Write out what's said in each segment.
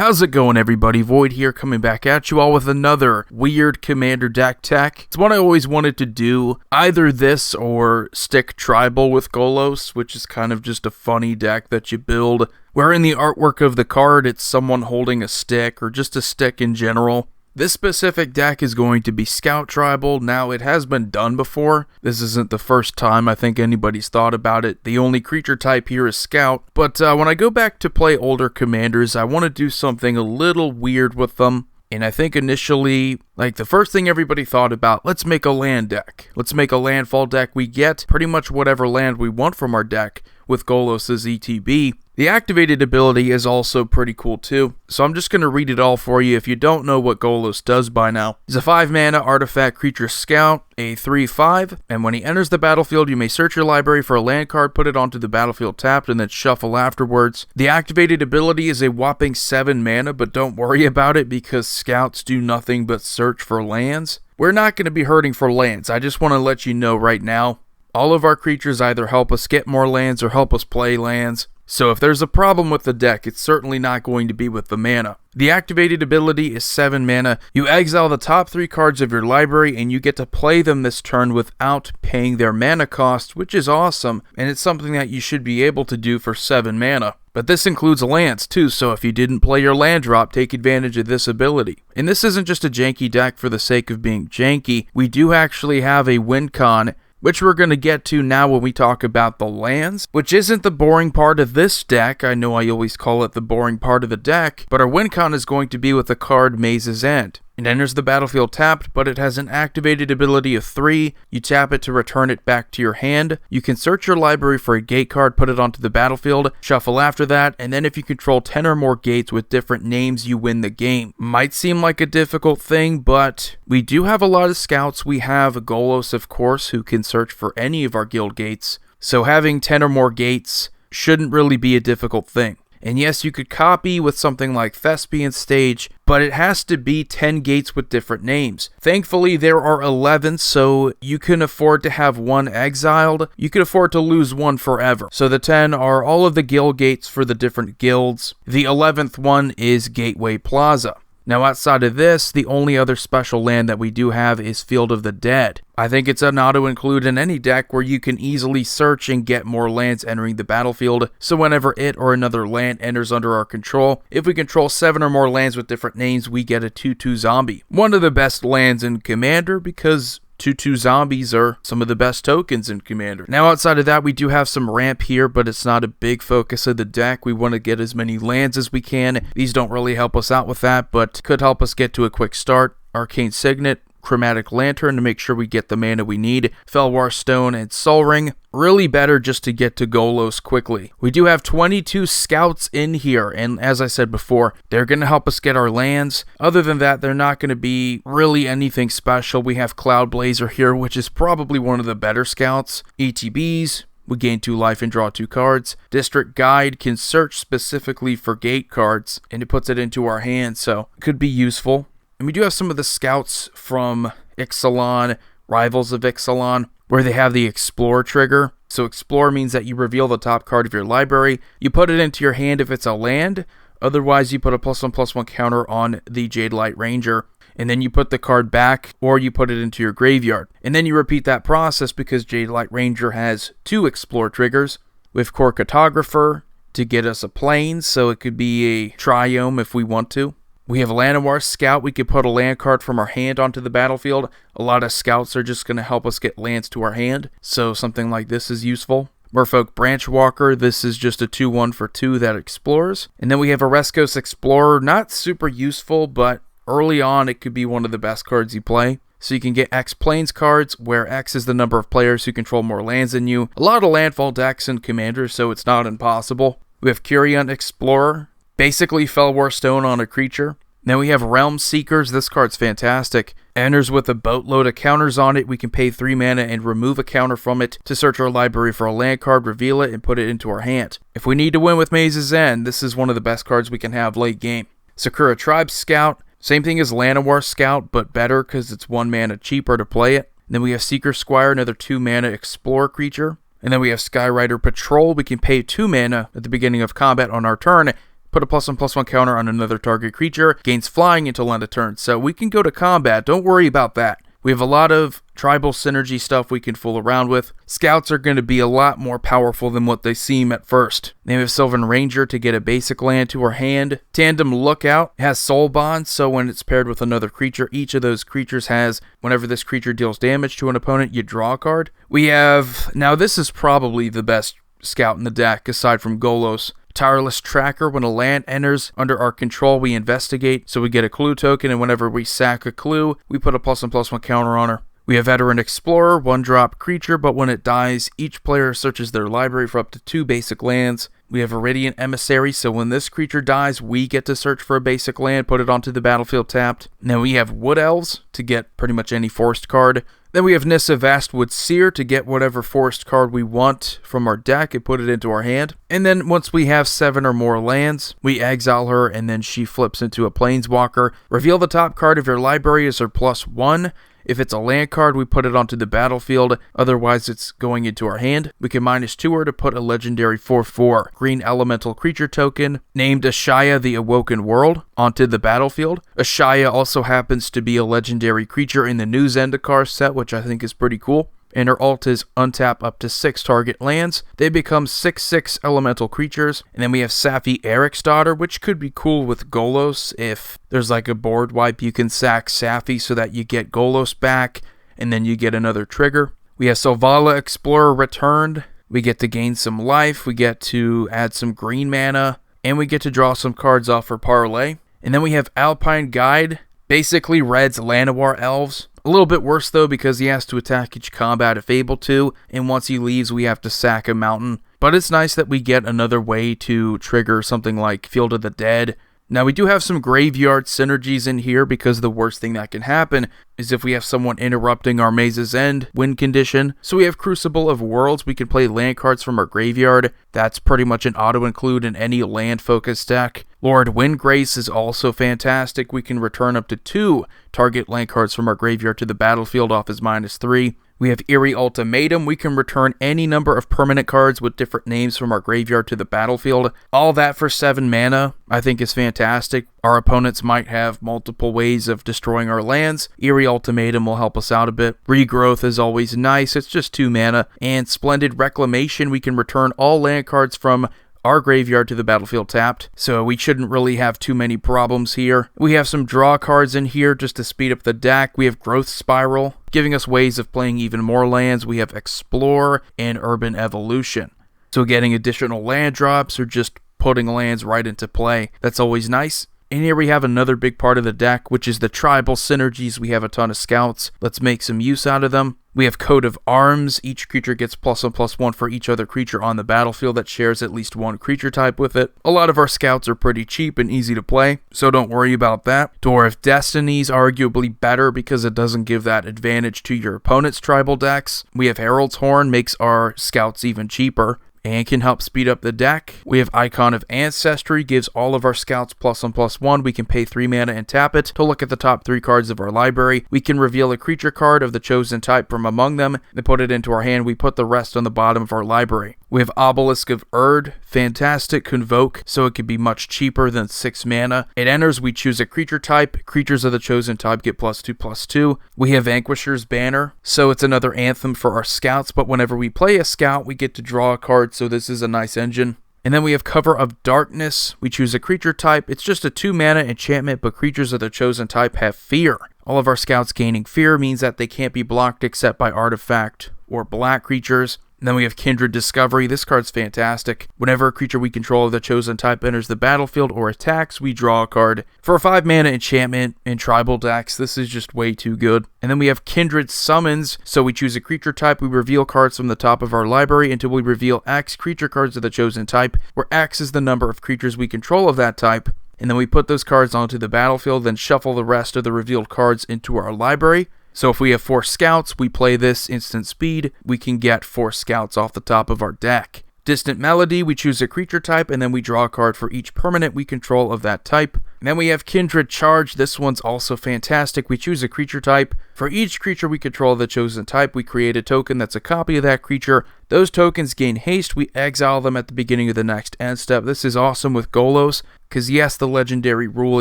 How's it going, everybody? Void here, coming back at you all with another weird commander deck tech. It's what I always wanted to do, either this or stick tribal with Golos, which is kind of just a funny deck that you build, where in the artwork of the card it's someone holding a stick, or just a stick in general. This specific deck is going to be Scout Tribal. Now, it has been done before. This isn't the first time I think anybody's thought about it. The only creature type here is Scout. But when I go back to play older commanders, I want to do something a little weird with them. And I think initially, the first thing everybody thought about, let's make a land deck. Let's make a landfall deck. We get pretty much whatever land we want from our deck with Golos' ETB. The activated ability is also pretty cool too, so I'm just going to read it all for you if you don't know what Golos does by now. He's a 5-mana artifact creature scout, a 3/5, and when he enters the battlefield, you may search your library for a land card, put it onto the battlefield tapped, and then shuffle afterwards. The activated ability is a whopping 7 mana, but don't worry about it because scouts do nothing but search for lands. We're not going to be hurting for lands, I just want to let you know right now. All of our creatures either help us get more lands or help us play lands. So if there's a problem with the deck, it's certainly not going to be with the mana. The activated ability is 7 mana. You exile the top 3 cards of your library and you get to play them this turn without paying their mana cost, which is awesome, and it's something that you should be able to do for 7 mana. But this includes lands too, so if you didn't play your land drop, take advantage of this ability. And this isn't just a janky deck for the sake of being janky. We do actually have a win con, which we're going to get to now when we talk about the lands, which isn't the boring part of this deck. I know I always call it the boring part of the deck, but our win con is going to be with the card Maze's End. It enters the battlefield tapped, but it has an activated ability of 3. You tap it to return it back to your hand. You can search your library for a gate card, put it onto the battlefield, shuffle after that, and then if you control 10 or more gates with different names, you win the game. Might seem like a difficult thing, but we do have a lot of scouts. We have Golos, of course, who can search for any of our guild gates. So having 10 or more gates shouldn't really be a difficult thing. And yes, you could copy with something like Thespian Stage, but it has to be 10 gates with different names. Thankfully, there are 11, so you can afford to have one exiled. You can afford to lose one forever. So the 10 are all of the guild gates for the different guilds. The 11th one is Gateway Plaza. Now, outside of this, the only other special land that we do have is Field of the Dead. I think it's an auto-include in any deck where you can easily search and get more lands entering the battlefield, so whenever it or another land enters under our control, if we control 7 or more lands with different names, we get a 2/2 zombie. One of the best lands in Commander because 2/2 zombies are some of the best tokens in Commander. Now, outside of that, we do have some ramp here, but it's not a big focus of the deck. We want to get as many lands as we can. These don't really help us out with that, but could help us get to a quick start. Arcane Signet, Chromatic Lantern to make sure we get the mana we need, Felwar Stone, and Sol Ring. Really better just to get to Golos quickly. We do have 22 scouts in here, and as I said before, they're going to help us get our lands. Other than that, they're not going to be really anything special. We have Cloud Blazer here, which is probably one of the better scouts. ETBs. We gain 2 life and draw 2 cards. District Guide can search specifically for gate cards, and it puts it into our hand, so it could be useful. And we do have some of the scouts from Ixalan, Rivals of Ixalan, where they have the Explore trigger. So Explore means that you reveal the top card of your library. You put it into your hand if it's a land. Otherwise, you put a +1/+1 counter on the Jadelight Ranger. And then you put the card back, or you put it into your graveyard. And then you repeat that process because Jadelight Ranger has 2 Explore triggers. With Core Cartographer to get us a plane, so it could be a Triome if we want to. We have Llanowar Scout. We could put a land card from our hand onto the battlefield. A lot of scouts are just going to help us get lands to our hand, so something like this is useful. Merfolk Branchwalker. This is just a 2/1 for 2 that explores. And then we have Oreskos Explorer. Not super useful, but early on it could be one of the best cards you play. So you can get X Plains cards, where X is the number of players who control more lands than you. A lot of landfall decks in Commander, so it's not impossible. We have Curiant Explorer. Basically Felwar Stone on a creature. Then we have Realm Seekers. This card's fantastic. Enters with a boatload of counters on it. We can pay 3 mana and remove a counter from it to search our library for a land card, reveal it, and put it into our hand. If we need to win with Maze's End, this is one of the best cards we can have late game. Sakura Tribe Scout. Same thing as Llanowar Scout, but better because it's 1 mana cheaper to play it. And then we have Seeker Squire, another 2 mana Explorer creature. And then we have Skyrider Patrol. We can pay 2 mana at the beginning of combat on our turn, put a +1/+1 counter on another target creature, gains flying until end of turn. So we can go to combat, don't worry about that. We have a lot of tribal synergy stuff we can fool around with. Scouts are going to be a lot more powerful than what they seem at first. Then we have Sylvan Ranger to get a basic land to our hand. Tandem Lookout has Soul Bond, so when it's paired with another creature, each of those creatures has, whenever this creature deals damage to an opponent, you draw a card. We have, now this is probably the best scout in the deck, aside from Golos. Tireless Tracker. When a land enters under our control, we investigate, so we get a clue token, and whenever we sack a clue, we put a +1/+1 counter on her. We have Veteran Explorer, 1-drop creature, but when it dies, each player searches their library for up to 2 basic lands. We have Iridian Emissary, so when this creature dies, we get to search for a basic land, put it onto the battlefield tapped. Now we have Wood Elves to get pretty much any forest card. Then we have Nissa Vastwood Seer to get whatever forest card we want from our deck and put it into our hand. And then once we have 7 or more lands, we exile her and then she flips into a Planeswalker. Reveal the top card of your library as her +1. If it's a land card, we put it onto the battlefield. Otherwise, it's going into our hand. We can -2 her to put a legendary 4/4 green elemental creature token named Ashaya the Awoken World onto the battlefield. Ashaya also happens to be a legendary creature in the new Zendikar set, which I think is pretty cool. And her ult is untap up to 6 target lands. They become 6/6 elemental creatures. And then we have Safi Eric's Daughter, which could be cool with Golos. If there's like a board wipe, you can sack Safi so that you get Golos back, and then you get another trigger. We have Selvala Explorer Returned. We get to gain some life, we get to add some green mana, and we get to draw some cards off for Parlay. And then we have Alpine Guide, basically Red's Llanowar Elves. A little bit worse though, because he has to attack each combat if able to, and once he leaves we have to sack a mountain. But it's nice that we get another way to trigger something like Field of the Dead. Now we do have some graveyard synergies in here, because the worst thing that can happen is if we have someone interrupting our Maze's End win condition. So we have Crucible of Worlds. We can play land cards from our graveyard. That's pretty much an auto-include in any land-focused deck. Lord Windgrace is also fantastic. We can return up to 2 target land cards from our graveyard to the battlefield off his -3. We have Eerie Ultimatum. We can return any number of permanent cards with different names from our graveyard to the battlefield. All that for 7 mana, I think is fantastic. Our opponents might have multiple ways of destroying our lands. Eerie Ultimatum will help us out a bit. Regrowth is always nice. It's just 2 mana. And Splendid Reclamation. We can return all land cards from our graveyard to the battlefield tapped, so we shouldn't really have too many problems here. We have some draw cards in here just to speed up the deck. We have Growth Spiral, giving us ways of playing even more lands. We have Explore and Urban Evolution, so getting additional land drops or just putting lands right into play. That's always nice. And here we have another big part of the deck, which is the tribal synergies. We have a ton of scouts. Let's make some use out of them. We have Coat of Arms. Each creature gets +1/+1 for each other creature on the battlefield that shares at least 1 creature type with it. A lot of our scouts are pretty cheap and easy to play, so don't worry about that. Door of Destiny is arguably better because it doesn't give that advantage to your opponent's tribal decks. We have Herald's Horn, makes our scouts even cheaper and can help speed up the deck. We have Icon of Ancestry, gives all of our scouts +1/+1. We can pay 3 mana and tap it to look at the top 3 cards of our library. We can reveal a creature card of the chosen type from among them and put it into our hand. We put the rest on the bottom of our library. We have Obelisk of Erd, fantastic Convoke, so it can be much cheaper than 6 mana. It enters, we choose a creature type. Creatures of the chosen type get +2/+2. We have Vanquisher's Banner, so it's another anthem for our scouts, but whenever we play a scout, we get to draw a card, so this is a nice engine. And then we have Cover of Darkness. We choose a creature type. It's just a 2 mana enchantment, but creatures of the chosen type have fear. All of our scouts gaining fear means that they can't be blocked except by artifact or black creatures. And then we have Kindred Discovery. This card's fantastic. Whenever a creature we control of the chosen type enters the battlefield or attacks, we draw a card. For a 5 mana enchantment in tribal decks, this is just way too good. And then we have Kindred Summons. So we choose a creature type, we reveal cards from the top of our library until we reveal X creature cards of the chosen type, where X is the number of creatures we control of that type. And then we put those cards onto the battlefield, then shuffle the rest of the revealed cards into our library. So if we have 4 scouts, we play this instant speed, we can get 4 scouts off the top of our deck. Distant Melody, we choose a creature type, and then we draw a card for each permanent we control of that type. And then we have Kindred Charge. This one's also fantastic. We choose a creature type. For each creature we control of the chosen type, we create a token that's a copy of that creature. Those tokens gain haste. We exile them at the beginning of the next end step. This is awesome with Golos, because yes, the legendary rule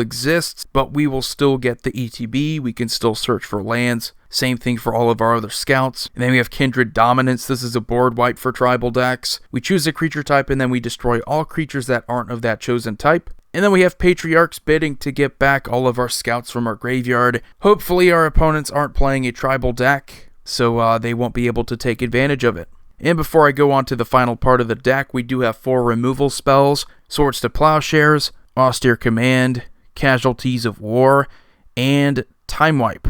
exists, but we will still get the ETB. We can still search for lands. Same thing for all of our other scouts. And then we have Kindred Dominance. This is a board wipe for tribal decks. We choose a creature type, and then we destroy all creatures that aren't of that chosen type. And then we have Patriarch's Bidding to get back all of our scouts from our graveyard. Hopefully our opponents aren't playing a tribal deck, so they won't be able to take advantage of it. And before I go on to the final part of the deck, we do have 4 removal spells: Swords to Plowshares, Austere Command, Casualties of War, and Time Wipe.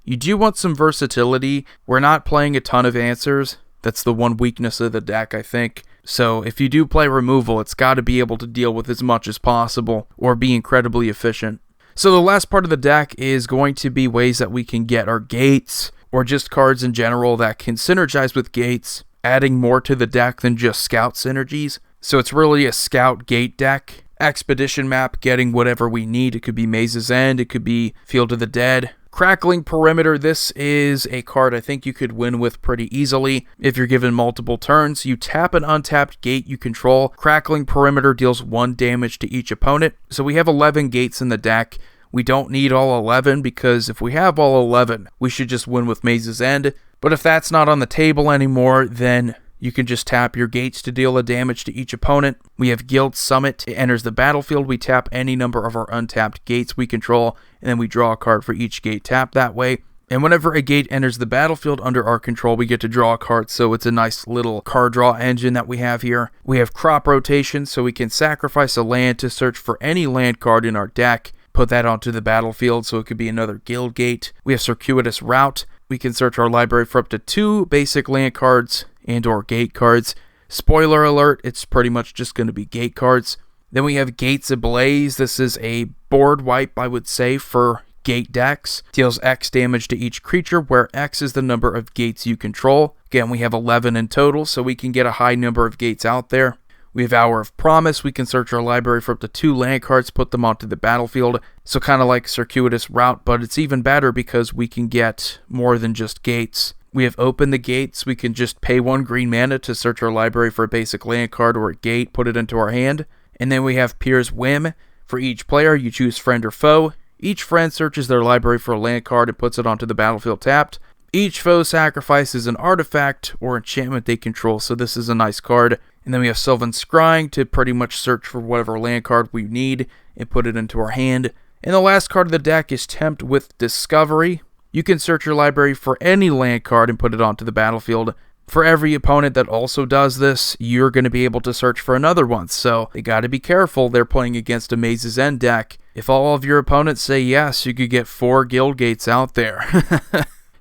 You do want some versatility. We're not playing a ton of answers. That's the one weakness of the deck, I think. So if you do play removal, it's got to be able to deal with as much as possible or be incredibly efficient. So the last part of the deck is going to be ways that we can get our gates, or just cards in general that can synergize with gates, adding more to the deck than just scout synergies. So it's really a scout gate deck. Expedition map, getting whatever we need. It could be Maze's End, it could be Field of the Dead. Crackling Perimeter, this is a card I think you could win with pretty easily if you're given multiple turns. You tap an untapped gate you control. Crackling Perimeter deals 1 damage to each opponent. So we have 11 gates in the deck. We don't need all 11, because if we have all 11, we should just win with Maze's End. But if that's not on the table anymore, then you can just tap your gates to deal a damage to each opponent. We have Guild Summit. It enters the battlefield. We tap any number of our untapped gates we control, and then we draw a card for each gate tapped that way. And whenever a gate enters the battlefield under our control, we get to draw a card, so it's a nice little card draw engine that we have here. We have Crop Rotation, so we can sacrifice a land to search for any land card in our deck, put that onto the battlefield, so it could be another guild gate. We have Circuitous Route. We can search our library for up to 2 basic land cards and or gate cards. Spoiler alert, it's pretty much just going to be gate cards. Then we have Gates Ablaze. This is a board wipe, I would say, for gate decks. Deals X damage to each creature, where X is the number of gates you control. Again, we have 11 in total, so we can get a high number of gates out there. We have Hour of Promise. We can search our library for up to 2 land cards, put them onto the battlefield. So kind of like Circuitous Route, but it's even better because we can get more than just gates. We have Open the Gates. We can just pay 1 green mana to search our library for a basic land card or a gate, put it into our hand. And then we have Pier's Whim. For each player, you choose friend or foe. Each friend searches their library for a land card and puts it onto the battlefield tapped. Each foe sacrifices an artifact or enchantment they control, so this is a nice card. And then we have Sylvan Scrying to pretty much search for whatever land card we need and put it into our hand. And the last card of the deck is Tempt with Discovery. You can search your library for any land card and put it onto the battlefield. For every opponent that also does this, you're going to be able to search for another one, so they got to be careful. They're playing against a Maze's End deck. If all of your opponents say yes, you could get 4 guild gates out there.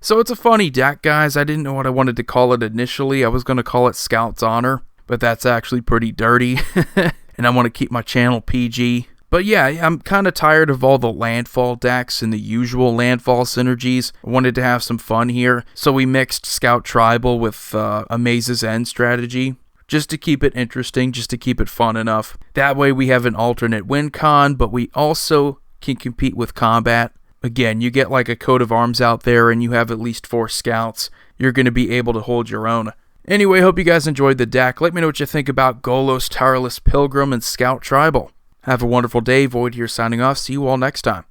So it's a funny deck, guys. I didn't know what I wanted to call it initially. I was going to call it Scout's Honor, but that's actually pretty dirty, and I want to keep my channel PG. But yeah, I'm kind of tired of all the landfall decks and the usual landfall synergies. I wanted to have some fun here, so we mixed Scout Tribal with a Maze's End strategy, just to keep it interesting, just to keep it fun enough. That way we have an alternate win con, but we also can compete with combat. Again, you get like a coat of arms out there and you have at least 4 scouts. You're going to be able to hold your own. Anyway, hope you guys enjoyed the deck. Let me know what you think about Golos, Tireless Pilgrim, and Scout Tribal. Have a wonderful day. Void here signing off. See you all next time.